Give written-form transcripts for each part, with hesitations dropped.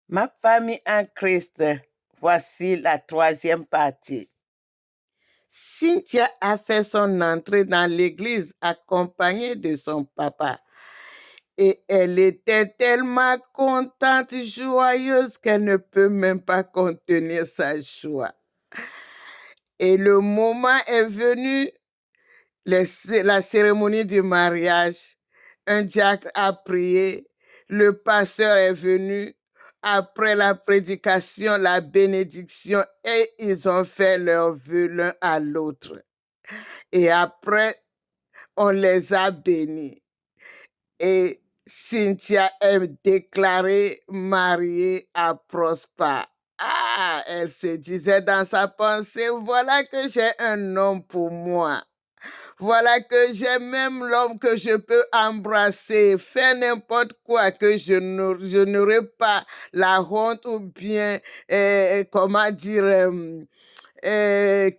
Ma famille en Christ, voici la troisième partie. Cynthia a fait son entrée dans l'église accompagnée de son papa. Et elle était tellement contente, joyeuse, qu'elle ne peut même pas contenir sa joie. Et le moment est venu, la cérémonie du mariage. Un diacre a prié, le pasteur est venu. Après la prédication, la bénédiction, et ils ont fait leurs vœux l'un à l'autre. Et après, on les a bénis. Et Cynthia est déclarée mariée à Prosper. Ah, elle se disait dans sa pensée, voilà que j'ai un homme pour moi. Voilà que j'ai même l'homme que je peux embrasser, faire n'importe quoi, que je n'aurai pas la honte ou bien, comment dire,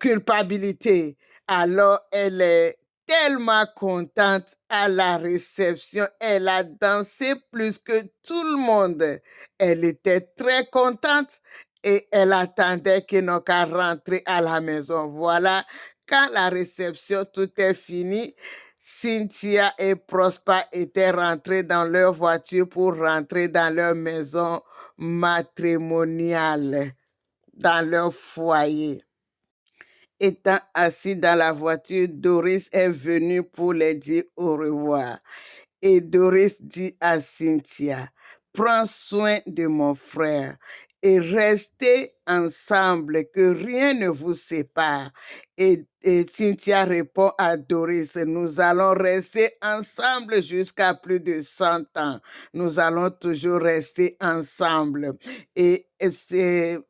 culpabilité. Alors, elle est tellement contente à la réception. Elle a dansé plus que tout le monde. Elle était très contente et elle attendait qu'ils n'ont qu'à rentrer à la maison. Voilà, quand la réception, tout est fini, Cynthia et Prosper étaient rentrés dans leur voiture pour rentrer dans leur maison matrimoniale, dans leur foyer. Étant assis dans la voiture, Doris est venue pour les dire au revoir. Et Doris dit à Cynthia, prends soin de mon frère et restez ensemble, que rien ne vous sépare. Et Cynthia répond à Doris, nous allons rester ensemble jusqu'à plus de 100 ans. Nous allons toujours rester ensemble. Et c'est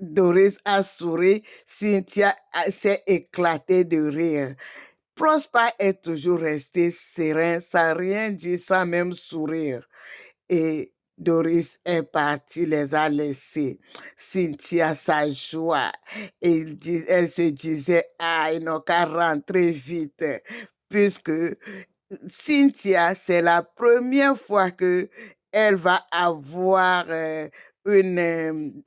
Doris a souri, Cynthia s'est éclatée de rire. Prosper est toujours resté serein, sans rien dire, sans même sourire. Et Doris est partie, les a laissés. Cynthia, sa joie. Elle se disait, ah, ils n'ont qu'à rentrer vite. Puisque Cynthia, c'est la première fois que elle va avoir une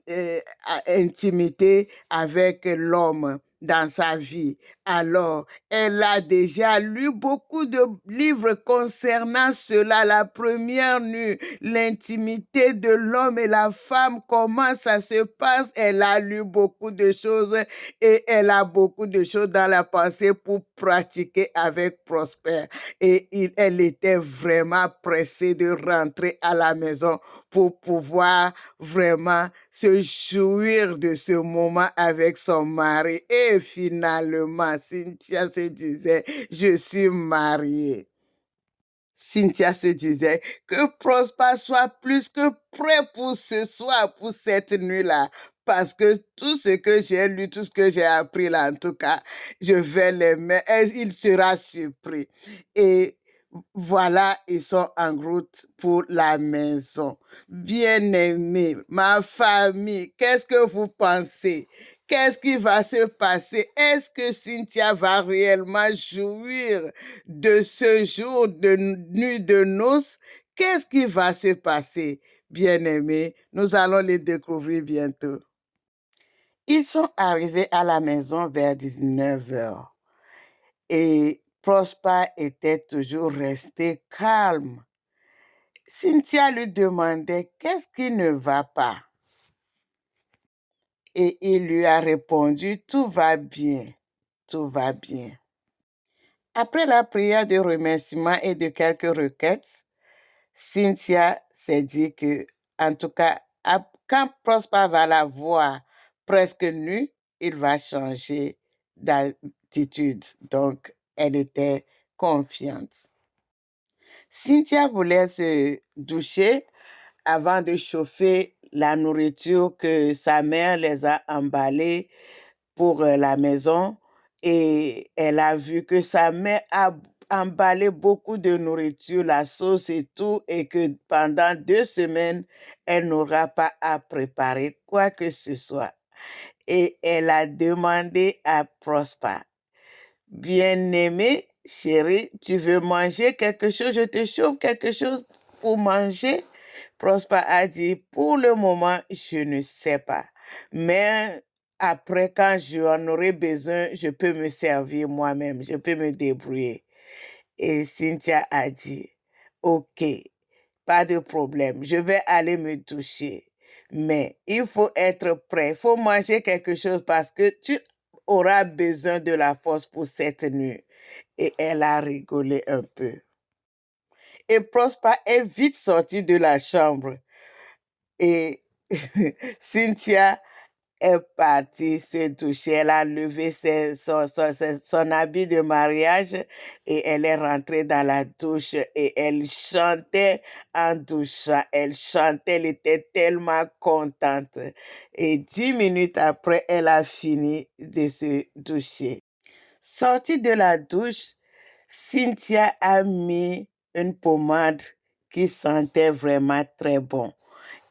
intimité avec l'homme dans sa vie. Alors, elle a déjà lu beaucoup de livres concernant cela, la première nuit, l'intimité de l'homme et la femme, comment ça se passe. Elle a lu beaucoup de choses et elle a beaucoup de choses dans la pensée pour pratiquer avec Prosper. Et elle était vraiment pressée de rentrer à la maison pour pouvoir vraiment se jouir de ce moment avec son mari. Et finalement, Cynthia se disait, je suis mariée. Cynthia se disait que Prosper soit plus que prêt pour ce soir, pour cette nuit-là. Parce que tout ce que j'ai lu, tout ce que j'ai appris là, en tout cas, je vais l'aimer et il sera surpris. Et voilà, ils sont en route pour la maison. Bien-aimés, ma famille, qu'est-ce que vous pensez? Qu'est-ce qui va se passer? Est-ce que Cynthia va réellement jouir de ce jour de nuit de noces? Qu'est-ce qui va se passer? Bien-aimés, nous allons les découvrir bientôt. Ils sont arrivés à la maison vers 19 heures et Prosper était toujours resté calme. Cynthia lui demandait qu'est-ce qui ne va pas. Et il lui a répondu, tout va bien, tout va bien. Après la prière de remerciement et de quelques requêtes, Cynthia s'est dit que, en tout cas, quand Prosper va la voir presque nue, il va changer d'attitude. Donc, elle était confiante. Cynthia voulait se doucher avant de chauffer la nourriture que sa mère les a emballée pour la maison et elle a vu que sa mère a emballé beaucoup de nourriture, la sauce et tout, et que pendant 2 semaines, elle n'aura pas à préparer quoi que ce soit. Et elle a demandé à Prosper, bien-aimé, chérie, tu veux manger quelque chose? Je te chauffe quelque chose pour manger? Prosper a dit, pour le moment, je ne sais pas. Mais après, quand j'en aurai besoin, je peux me servir moi-même, je peux me débrouiller. Et Cynthia a dit, OK, pas de problème, je vais aller me doucher. Mais il faut être prêt, il faut manger quelque chose parce que tu auras besoin de la force pour cette nuit. Et elle a rigolé un peu. Et Prosper est vite sortie de la chambre. Et Cynthia est partie se doucher. Elle a levé son habit de mariage et elle est rentrée dans la douche et elle chantait en douchant. Elle chantait, elle était tellement contente. Et 10 minutes après, elle a fini de se doucher. Sortie de la douche, Cynthia a mis une pommade qui sentait vraiment très bon.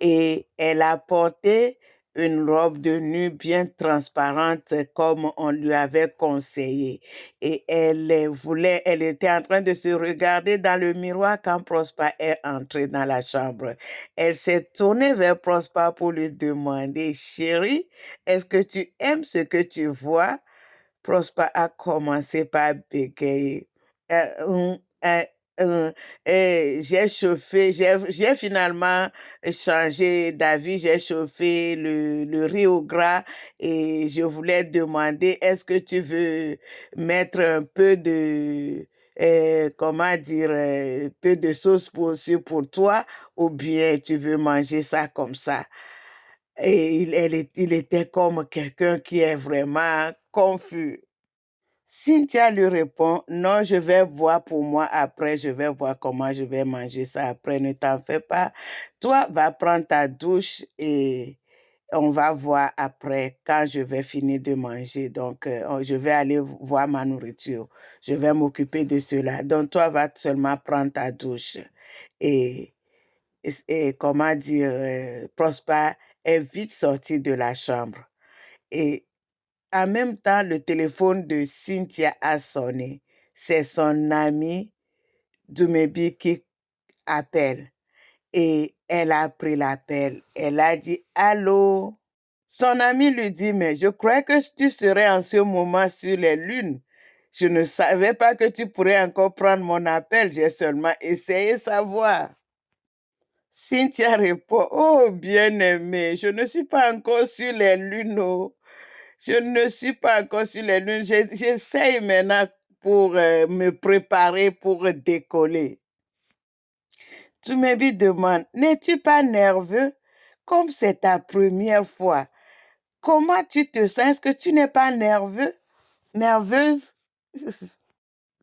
Et elle a porté une robe de nuit bien transparente comme on lui avait conseillé. Et elle était en train de se regarder dans le miroir quand Prosper est entré dans la chambre. Elle s'est tournée vers Prosper pour lui demander, chérie, est-ce que tu aimes ce que tu vois? Prosper a commencé par bégayer. J'ai finalement changé d'avis, j'ai chauffé le riz au gras et je voulais demander, est-ce que tu veux mettre un peu de, peu de sauce pour toi ou bien tu veux manger ça comme ça? Et il était comme quelqu'un qui est vraiment confus. Cynthia lui répond, non, je vais voir pour moi après, je vais voir comment je vais manger ça après, ne t'en fais pas. Toi, va prendre ta douche et on va voir après quand je vais finir de manger. Donc, je vais aller voir ma nourriture. Je vais m'occuper de cela. Donc, toi, va seulement prendre ta douche. Et, Prosper est vite sorti de la chambre. Et en même temps, le téléphone de Cynthia a sonné. C'est son ami Dumebi qui appelle. Et elle a pris l'appel. Elle a dit « Allô ?» Son ami lui dit « Mais je croyais que tu serais en ce moment sur les lunes. Je ne savais pas que tu pourrais encore prendre mon appel. J'ai seulement essayé savoir. » Cynthia répond « Oh, bien-aimé, je ne suis pas encore sur les lunes. Oh. Je ne suis pas encore sur les lunes. J'essaye maintenant pour me préparer pour décoller. » Dumebi demande, n'es-tu pas nerveux? Comme c'est ta première fois, comment tu te sens? Est-ce que tu n'es pas nerveuse?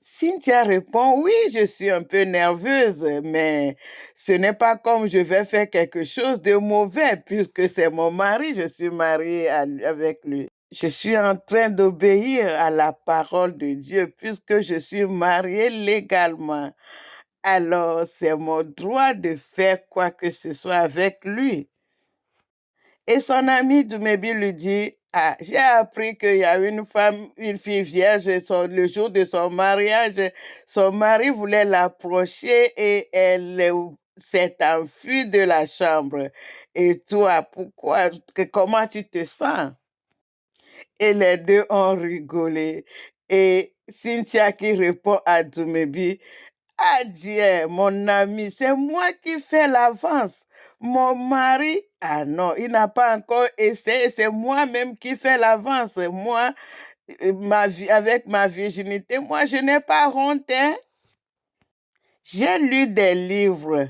Cynthia répond, oui, je suis un peu nerveuse, mais ce n'est pas comme je vais faire quelque chose de mauvais puisque c'est mon mari, je suis mariée avec lui. Je suis en train d'obéir à la parole de Dieu puisque je suis mariée légalement. Alors, c'est mon droit de faire quoi que ce soit avec lui. Et son ami Dumebi lui dit, ah, j'ai appris qu'il y a une fille vierge, le jour de son mariage, son mari voulait l'approcher et elle s'est enfuie de la chambre. Et toi, comment tu te sens? Et les deux ont rigolé. Et Cynthia qui répond à Dumebi, adieu, mon ami, c'est moi qui fais l'avance. Mon mari, ah non, il n'a pas encore essayé, c'est moi-même qui fais l'avance. Moi, avec ma virginité, moi, je n'ai pas honte. Hein? J'ai lu des livres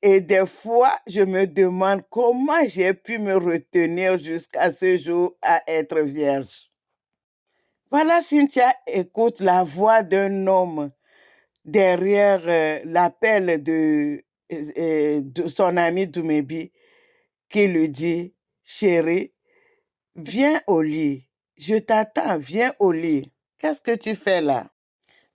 et des fois, je me demande comment j'ai pu me retenir jusqu'à ce jour à être vierge. Voilà, Cynthia écoute la voix d'un homme derrière l'appel de son ami Dumebi qui lui dit, chérie, viens au lit. Je t'attends, viens au lit. Qu'est-ce que tu fais là?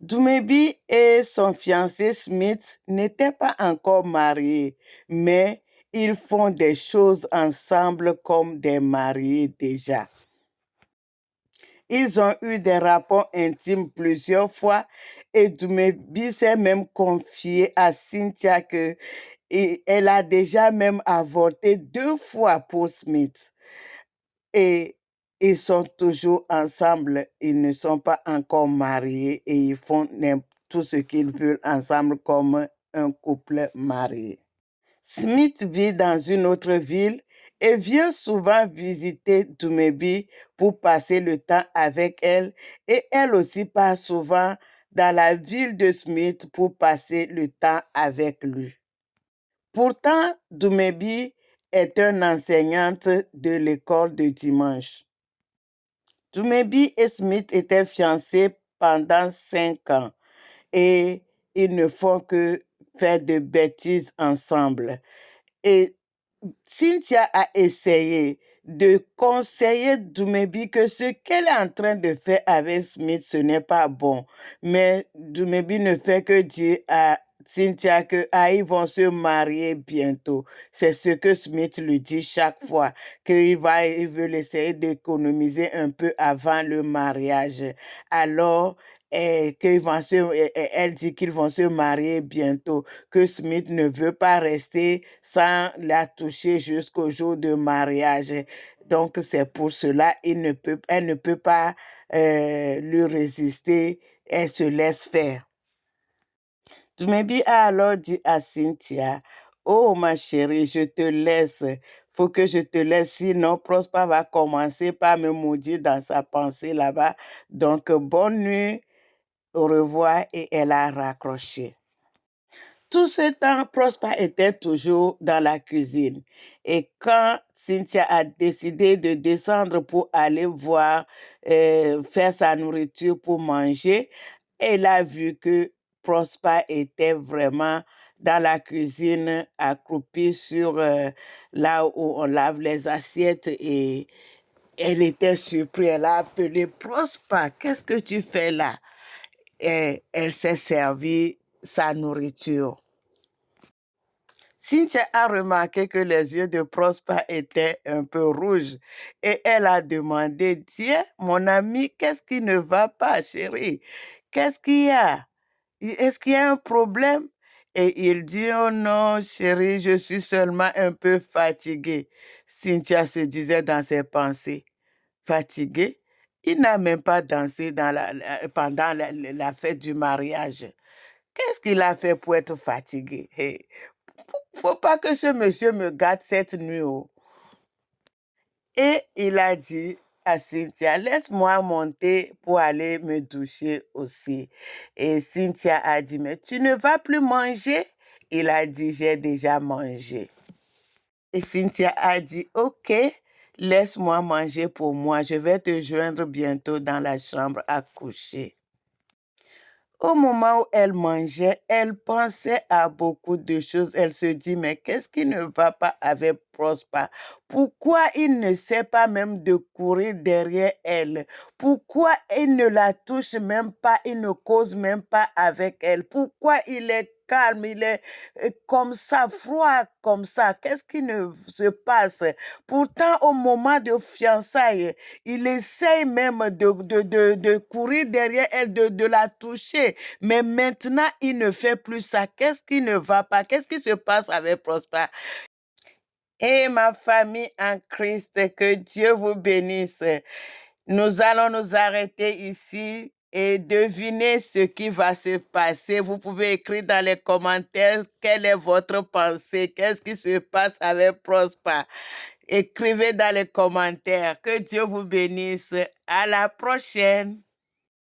Dumebi et son fiancé Smith n'étaient pas encore mariés, mais ils font des choses ensemble comme des mariés déjà. Ils ont eu des rapports intimes plusieurs fois et Dumebi s'est même confié à Cynthia que elle a déjà même avorté 2 fois pour Smith. Et ils sont toujours ensemble, ils ne sont pas encore mariés et ils font tout ce qu'ils veulent ensemble comme un couple marié. Smith vit dans une autre ville et vient souvent visiter Dumebi pour passer le temps avec elle et elle aussi passe souvent dans la ville de Smith pour passer le temps avec lui. Pourtant, Dumebi est une enseignante de l'école de dimanche. Dumebi et Smith étaient fiancés pendant 5 ans et ils ne font que faire de bêtises ensemble. Et Cynthia a essayé de conseiller Dumebi que ce qu'elle est en train de faire avec Smith, ce n'est pas bon. Mais Dumebi ne fait que dire à Cynthia que ils vont se marier bientôt. C'est ce que Smith lui dit chaque fois, il veut essayer d'économiser un peu avant le mariage. Alors, elle dit qu'ils vont se marier bientôt, que Smith ne veut pas rester sans la toucher jusqu'au jour de mariage. Donc, c'est pour cela elle ne peut pas lui résister, elle se laisse faire. Dumebi a alors dit à Cynthia, oh ma chérie, je te laisse. Faut que je te laisse, sinon Prosper va commencer par me maudire dans sa pensée là-bas. Donc, bonne nuit, au revoir, et elle a raccroché. Tout ce temps, Prosper était toujours dans la cuisine. Et quand Cynthia a décidé de descendre pour aller voir, faire sa nourriture pour manger, elle a vu que Prosper était vraiment dans la cuisine, accroupi sur là où on lave les assiettes et elle était surprise. Elle a appelé Prosper, qu'est-ce que tu fais là? Et elle s'est servi sa nourriture. Cynthia a remarqué que les yeux de Prosper étaient un peu rouges et elle a demandé, tiens, mon ami, qu'est-ce qui ne va pas, chérie? Qu'est-ce qu'il y a? Est-ce qu'il y a un problème? Et il dit, oh non, chérie, je suis seulement un peu fatigué. Cynthia se disait dans ses pensées, fatigué? Il n'a même pas dansé pendant la fête du mariage. Qu'est-ce qu'il a fait pour être fatigué? Hey, faut pas que ce monsieur me gâte cette nuit. Oh. Et il a dit à Cynthia, laisse-moi monter pour aller me doucher aussi. Et Cynthia a dit, mais tu ne vas plus manger? Il a dit, j'ai déjà mangé. Et Cynthia a dit, ok, laisse-moi manger pour moi. Je vais te joindre bientôt dans la chambre à coucher. Au moment où elle mangeait, elle pensait à beaucoup de choses. Elle se dit, mais qu'est-ce qui ne va pas avec Prosper? Pourquoi il ne sait pas même de courir derrière elle? Pourquoi il ne la touche même pas? Il ne cause même pas avec elle? Pourquoi il est calme, il est comme ça, froid comme ça? Qu'est-ce qui ne se passe? Pourtant, au moment de fiançailles, il essaye même de courir derrière elle, de la toucher. Mais maintenant, il ne fait plus ça. Qu'est-ce qui ne va pas? Qu'est-ce qui se passe avec Prosper? Et ma famille en Christ, que Dieu vous bénisse. Nous allons nous arrêter ici et deviner ce qui va se passer. Vous pouvez écrire dans les commentaires quelle est votre pensée, qu'est-ce qui se passe avec Prosper. Écrivez dans les commentaires. Que Dieu vous bénisse. À la prochaine.